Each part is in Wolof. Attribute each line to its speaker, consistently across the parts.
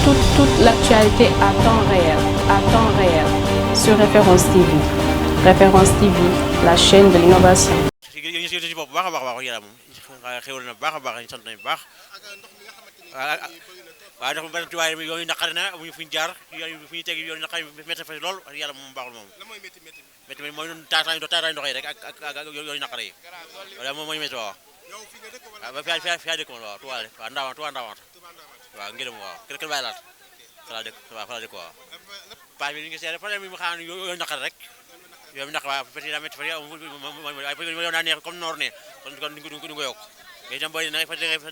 Speaker 1: Toute l'actualité à temps réel sur Référence TV. Référence TV, la chaîne de l'innovation.
Speaker 2: waaw ndax benn tuwaay yoon yi naqari na amuñu fu ñu jaar yoon yi fu ñu teg yoon yi naqari métti fa lool yàlla moom baaxul moom métti mooy noonu taataay ndox yi rek ak yoon yi naqari yi wala moom mooy métti waaw fi dëkk moom waaw Tuubaa Ndaawaan waaw ngelaw waaw kër bàyyi laat fa la dëkk waaw paa bi li nga seet problème bi mu xam yoon naqari rek yoon naqari waaw feti daa métti fa yow naa neex comme noor ne kon du ko yokk mais itam booy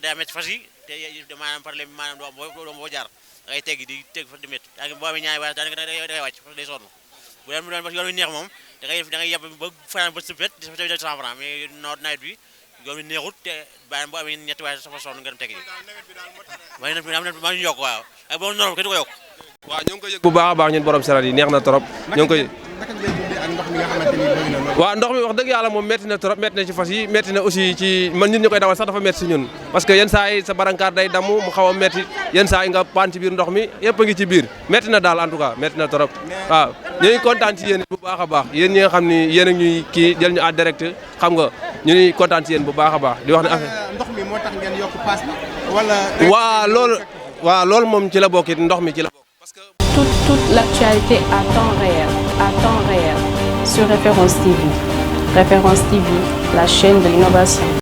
Speaker 2: daa métti fas yi te maanaam problème bi maanaam doo boo jaar da ngay teggi di teg fa di métti boo amee ñaari waay daanaka da ngay wàcc parce que day sonn bu dee yoon wi neex moom da ngay yeb ba fanaan ba sëppet di sa 100 francs mais nawet bi yoon wi neexut te bàyyi boo amee ñetti waay safa sonn nga dem teggi ma ñu yokk waaw ak boo noonu kenn du ko yokk
Speaker 3: waaw ñoo ngi koy yëg bu baax a baax ñun borom saret yi neex na trop ñoo ngi koy waaw ndox mi wax dëgg yàlla moom métti na trop métti na ci fas yi métti na aussi ci man ñun ñu koy dawal sax dafa métti si ñun parce que yenn saa yi sa barankaar day damm mu xaw a métti yenn saa yi nga paan ci biir ndox mi yëpp a ngi ci biir métti na daal en tout cas métti na trop waaw ñu ngi kontaan ci yéen bu baax a baax yéen ñi nga xam ni yéen a ñuy kii jël ñu en direct xam nga ñu ngi kontaan ci yéen bu baax a baax di wax ne affaire
Speaker 4: ndox mi moo tax ngeen yokk paas bi wala
Speaker 3: waaw loolu moom ci la bokk it ndox mi ci la bokk
Speaker 1: Toute l'actualité à temps réel sur Référence TV. Référence TV, la chaîne de l'innovation.